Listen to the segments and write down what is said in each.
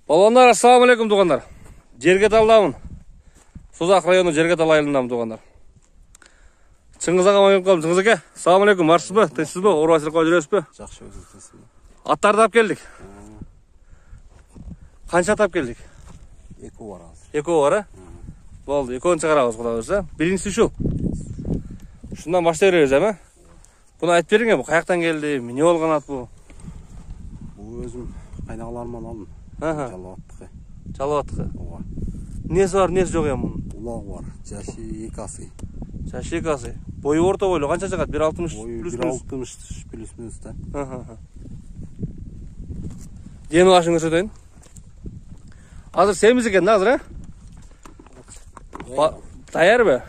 Балондар, ассаламу алейкум туғандар. Жерге талдамын. Созақ районы жерге тал айылындамын туғандар. Чыңғыз аға ойын қалым. Чыңғыз аға, ассаламу алейкум. Марсыз ба? Тесіз ба? Орбасыр қой жүресіз ба? Жақшы өзіңіз ба? Аттарды ап келдік. Қанша тап келдік? Екі бар аз. Екі бар, болды, екеуін шығарамыз құда көрсе. Біріншісі шу. Шundan başta veririz ama. Bunu ayıp verin ya, bu kayaktan geldi, ne olgan at bu? Bu özüm kaynaqlarımdan aldım. Çalıvattık. Çalıvattık. Oğa. Nesi var, nesi yok ya bunun? Ulaq var, jaşı ekası. Jaşı ekası. Boyu orta boylu, kança çıkat? 1.60 Boyu plus minus? 1.60 plus minus da. Deni ulaşın götürdeyin. Hazır sevimiz eken, hazır ha? Dayar be?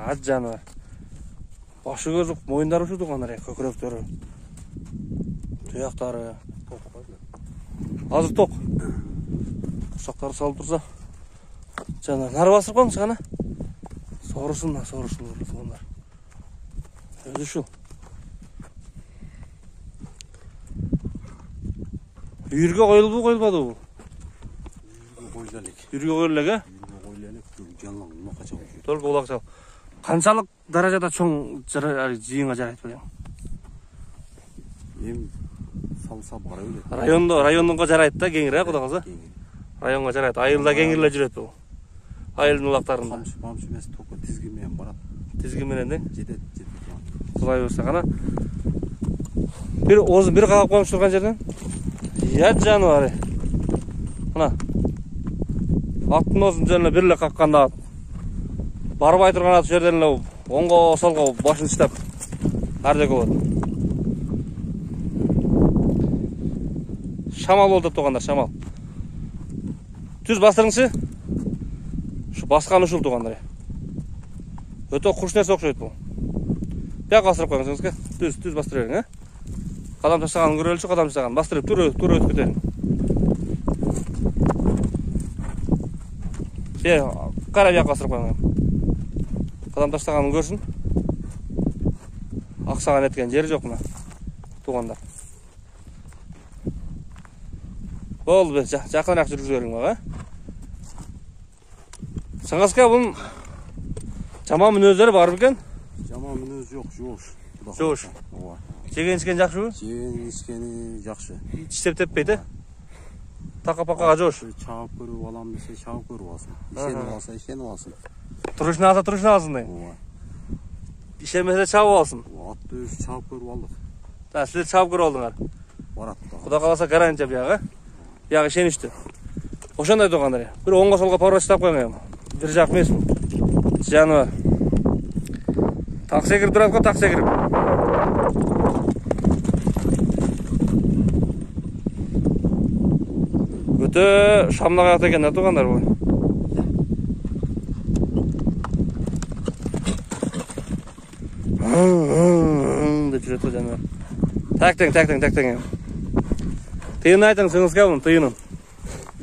Hadi canı var. Başı gözük, moyunları uçurdu kanlar ya, köküröktörü. Tuyakları. Hazır tok. Kuşakları salıp dursa. Canlar, nar basırıp koymuş kana. Sorusunlar onlar. Özü şu. Yürge koyulmadı bu. Yürge koyulak ha? Толық олақ жау. Қаншалық даражада чоң жиынға жарайды білем? Ем салса бара өледі. Районға жарайды да, кеңір, құда қалса? Районға жарайды. Айылда кеңірлі жүреді бұл. Айылдың олақтарында. Қамшы емес, тоқы тізгімен барады. Тізгіменен де? Жетеді. Құдай өрсе қана. Озын бір қалап қоймыш тұрған жерден? Яд жаны бар. Мұна. Аттың озын жөніне бірлі қаққанда барбай тұрған аты жерден оңға солға башын ұстап әрдегі болады. Шамал болды туғандар, шамал. Түз бастырыңшы. Шу басқан ұшыл туғандар. Өте құрыш нәрсе оқшайды бұл. Бәқ бастырып қойыңыз, түз бастыр ерің, қадам тастағанын көрелші, қадам тастағанын бастырып, түр өтіп кетерің. Қара бәқ бастырып қойыңыз. Қадам таштағанын көрсін. Ақсаған еткен жері жоқ мұна. Туғандар. Болды бе, жақын ақ жүргіз көрің баға. Саңғасқа бұның жаман мінөздері бар бікен? Жаман мінөз жоқ, жош. Жош. Жеген ішкен жақшы бі? Жеген ішкені жақшы. Іштеп теппейді? Тақа-пақаға жош. Чағып көріп алам десе, чағып көріп алсын. Ишеніп алса, ишеніп алсын. Тұрышын алса, тұрышын алсын дейін. Ишемесе чағып алсын. Атты өзі чағып көріп алдық. Сіздер чағып көріп алдыңар. Баратты. Құда қаласа гарантия бияғы. Бияғы ішенішті. Ошандай тұғандар. Бір оңға солға парва штап қоймайым. Bir жақ емес бұл. Жаны бар. Тақсы кіріп тұрады қой, тақсы кіріп. Өте шамнақ аяқты екен тұғандар бұл. Деп жүреді бұл жаны бар. Тәктен. Тыйын айтың, сыңызға бұның, тыйынын.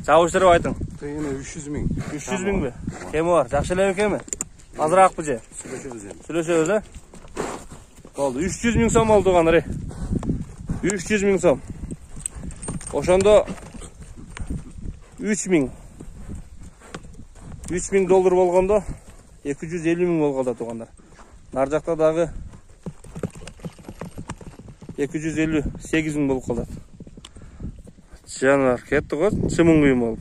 Çavuşları aytın. Tıyını 300 min. 300 min mi? Kemi var. Жақшылау кеми? Азырақ бұ же? Сүлөшөбүз, ә? Oldu. 300 min som oldu қаныр. 300 min som. Ошондо 3 min доллар болгондо 250 min болгонда тугандар. Нар жакта дагы 258 min болуп калат. Жанар кетті ғой, чымын құйым олып.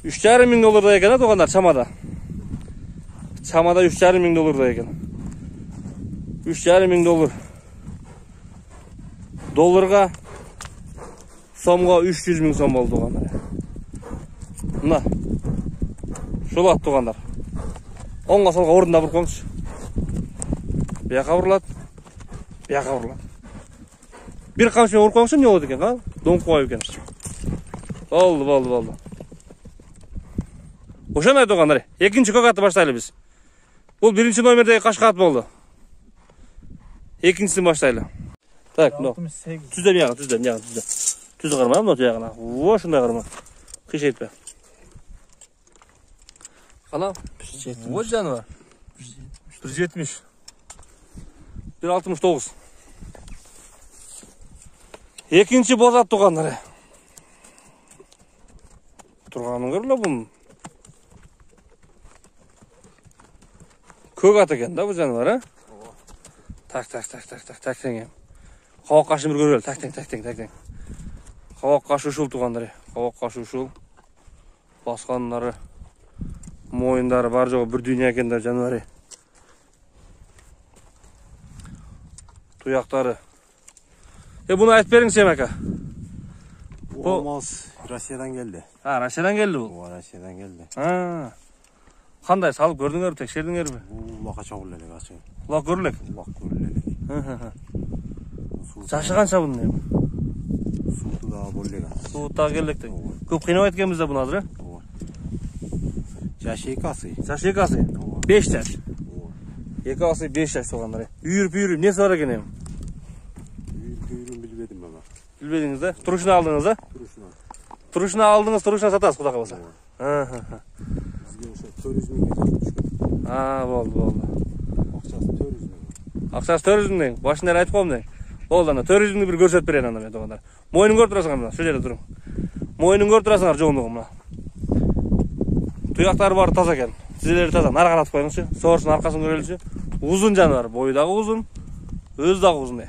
$3,500 екен, туғандар, чамада. Чамада $3,500 екен. $3,500. Долларға сомға 300 min сом болды туғандар. Мына. Шулат туғандар. Оңға солға орында бір қоңыз. Бияқа бұрылады. Bir қамшымен ұрып қоңызшы не олады екен, қа? Доңып қойып екен. Болды. Ошан айты оғандар. Екінші көк атты баштайлы біз. Бұл бірінші номердегі қашқа ат болды. Екіншісін баштайлы. Так, но. Түзде мияға. Түзді қарма, но тұяғына. Ошындай қарма. Қишет бе. Қана? Вот жануар. 1.70. 1.69. Екінші бозат туғандар. Тұрғанын көрілі бұның. Көк ат екен да бұл жануар, Так. Қауаққа шымыр көрілі. Так. Қауаққа шушыл туғандар. Қауаққа шушыл. Басқанлары, мойындары бар жоғы бір дүния екендер жануар. Тұяқтары. Бұны айтып беріңіз әка. Olmaz. Rusya'dan geldi. Rusya'dan geldi bu. O Rusya'dan geldi. Qanday salып көрдіңер, текшердіңер бе? Bu laqaça ullelek açı. Laq көрілек. Laq ullelek. Жашы қанша бұның? Suutu da bollek. Суыттағы келдіктің. Көп қинап еткенбізді бұны азыр? Жашы 2 асы. Жашы 2 асы? 5 жаш. 2 асы 5 жаш соғандар. Үйіріп, несі бар екен ем? Үйірін білбедім бaba. Білбедіңіз да? Тұрышына алдыңыз да? Тұрышына алдыңыз, тұрышына сатасыз құдаға болса. Bizge 400 bin geçmiş. Болды. Ақшасы 400 bin. Ақшасы 400 bin. Başından айтып қойым дең. Болды ана 400 bin бір көрсетіп берейін ана мен тоғандар. Мойнын көріп тұрасыңар мына, şu жерде тұрың. Мойнын көріп тұрасыңар жоғындығы мына. Тұяқтары бары таза екен. Тізелері таза. Нары қаратып қойыңызшы. Соғырсын арқасын көрелікші. Uzun жануар. Бойы дағы uzun. Өзі дағы uzun.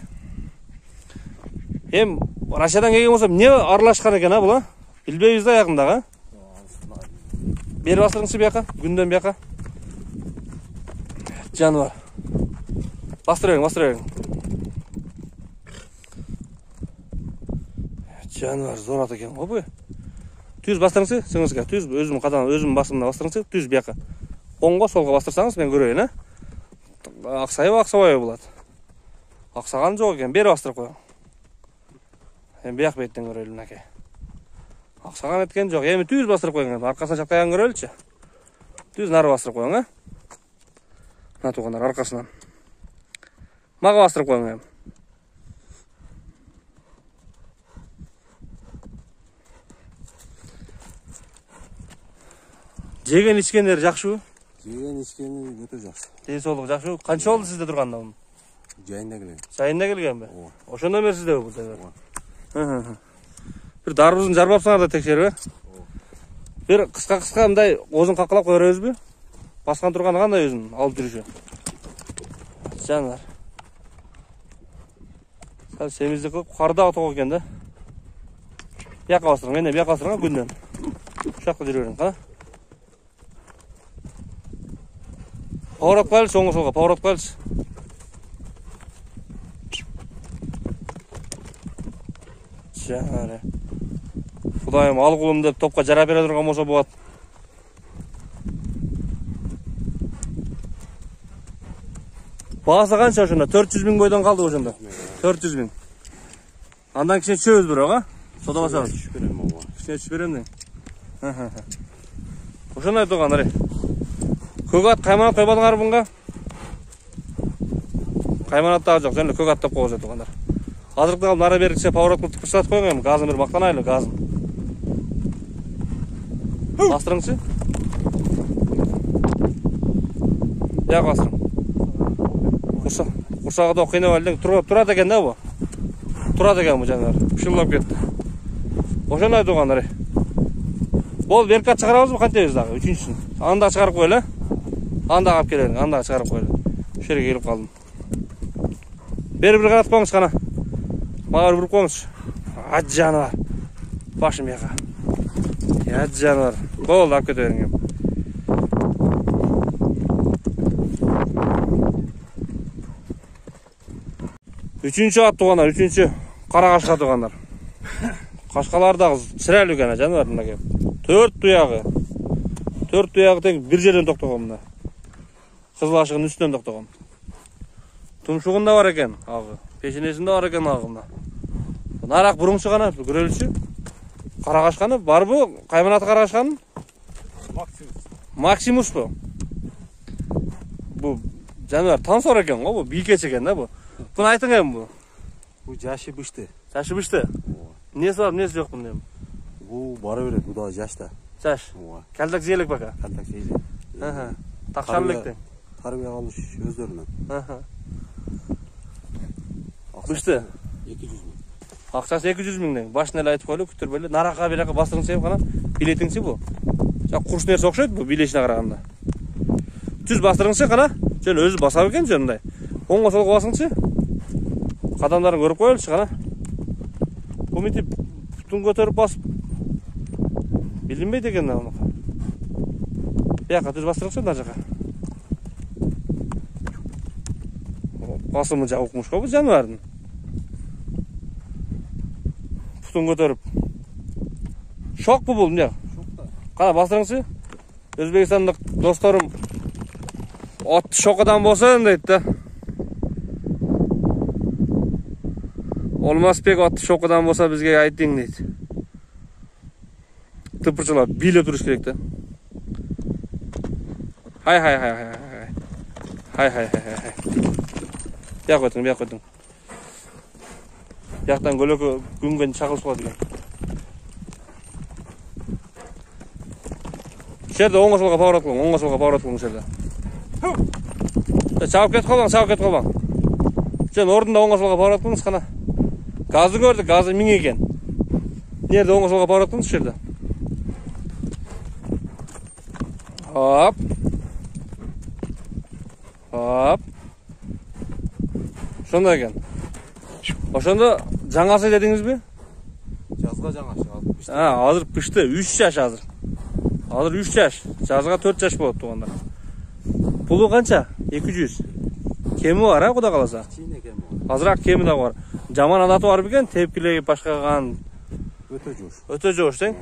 Hem Rusya'dan келген болсам, не аралашқан екен бұл? Білбейміз да яқындағы. Бері бастырыңызшы бияқа, күнден бияқа. Жануар. Бастыр берің. Жануар зор ат екен. Опы. Түз бастырыңызшы, сіңізге. Түз өзім қадан, өзім басымда бастырыңызшы. Түз бияқа. Оңға, солға бастырсаңыз, мен көрейін, ақсайы болады. Ақсаған жоқ екен, бері бастырып қойың. Бияқ беттен көрелін әке. Ақсаған еткен жоқ. Емі түз бастырып қойың. Арқасына шақтайған көрелікші. Түз нары бастырып қойың. Мына туғандар арқасынан. Маға бастырып қойың. Жеген ішкендер жақшы? Жеген ішкені өте жақсы. Денсаулық жақшы? Қанша oldu сізде тұрғанда оның? Жайында келген. Жайында келген бе? Ошондан бері сізде бұл жайлар. Bir дарбызын жарбапсыңар да текшеріп, Bir қысқа мындай озын қаққылап қойыр өз бе? Басқан тұрғаны қандай өзін алып жүруші? Жануар. Сәл семізді қылып, қарды ағытық екен да. Бияққа бастырың, менде бияққа бастырың, күнден. Ұшаққа жүрерің, қа? Пауырап қайлыш, оңғы солға, пауырап қайлыш. Жануар. Құдайым, ал құлым деп топқа жара бере тұрған болса болады. Бағасы қанша ошонда? 400 000 бойдан қалды ошонда. 400 000. Андан кішіне түшөбүз бирок, Сода басабыз. Түшіп берем бaba. Кішіне түшіп берем дең. Ошондой туғандар. Көк ат қайманат қойбадыңар бұнға? Қайманаттағы жоқ, және көк ат деп қойғыз туғандар. Азырықтың алып нара берікше пауырат қылып тіпірсатып қойған, газын бір мақтанайлы, газын. Бастырыңызшы. Яқ бастырың. Құрсағы да қиынап әлдің тұрады екен да бұл. Тұрады екен бұл жануар. Пішіліп кетті. Ошондай туғандар. Бол беркат шығарамыз бұл қантеміз дағы, үшіншісін. Анда шығарып қойлы. Анда қап келерің, анда шығарып қойлы. Шерге келіп қалдым. Бері бір қаратып қоңыз қана. Мағар бұрып қоңыз. Ат жануар. Башым яқа. Ат жануар. Болды, ап кете беріңем. Üçüncü at туғандар, üçüncü қара қашқа туғандар. Қашқалардағы сірәлі өкені жануар мына кеп. 4 тұяғы. 4 тұяғы тек бір жерден тоқтағымда. Қызыл ашығын үстінен тоқтағым. Тұмшығында бар екен ағы. Пешенесінде бар екен ағымда. Нарақ бұрын шығана көреліші. Қара қашқаны бар бұ? Қайманаты қара қашқаны? Максимус бұ. Бұ жануар тансор екен ғой, бұ бейкеч екен да бұ. Бұны айтың әм бұ? Бұл жашы бішті. Жашы бішті? Несі бар, несі жоқ бұны? Бұл бары береді, бұл да жашта. Жаш? Кәлдік зелік бақа? Кәлдік зелік. Тақшалылықтың? Tarbiya alış özlerinden. Büştü. 200 bin. Акчасы 200 миңден. Башын эле айтып койлу, күтүр беле. Нарака берака бастырыңсы кана. Билетиңси бу. Жа курс нерсе окшойт бу билешине караганда. Түз бастырыңсы кана. Жөн өзү басап экен жөндай. Оңго солго басыңчы. Кадамдарын көрүп коелучу кана. Бу мынтип бутун көтөрүп басып. Билинбейт экен аны. Бияка түз бастырыңсы мына жака. Басымы жабыкмыш го бу жаныбардын. Бутун көтөрүп. Шок бу бул эмне? Кана бастырыңсы. Өзбекстандык досторум отты шокадан болсун дейт да. Olmasбек отты шокадан болса бизге айтың дейт. Тыпырчылап бийлеп туруш керек да. Хай. Бияк өтүң. Бияктан көлөкө күнгөн чагылып калат экен. Жерде оңго солго поворот кылың, жерде. Чабып кетип калбаң. Жөн ордунда оңго солго поворот кылыңыз кана. Газды көрдүк, газы 1000 экен. Жерде оңго солго поворот кылыңыз жерде. Хоп. Ошондой экен. Ошондо жаңасы дедиңизби? Жазга жаңашы алып пишти. Азыр пишти, 3 жаш азыр. Азыр 3 жаш, жазга 4 жаш болот туганда. Пулу канча? 200. Кеми бар, куда каласа? Кичине кеми бар. Азыраак кеми да бар. Жаман адаты бар бекен, тепкилеги башкаган. Өтө жош тең.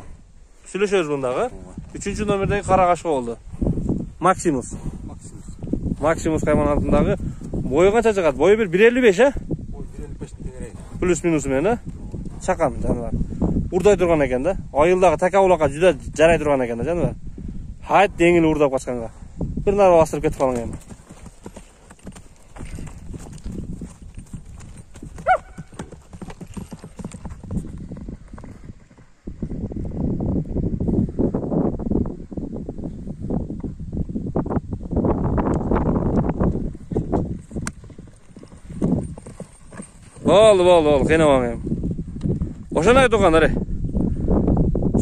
Сүйлөшөбүз мындагы. 3-чү номердеги карагаш болду. Максимус кайманатындагы. Бою канча чыгат? Бою 1.55, Бой 1.55 теңирей. Плюс минус менен, чакан жаныбар. Урдай турган экен да. Айылдагы такабулакка жүдө жарай турган экен да жаныбар. Хайт деңил урдап качканга. Бир нар бастырып кетип калган экен. Болду, кыйнабаң эми. Ошону айтып тургандар.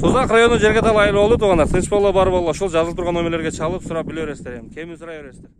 Созак району жерге тал айыл болду тугандар. Тынч боло бар боло, ошол жазылып турган номерлерге чалып сурап биле бересиздер эми. Кеми сурай бересиздер.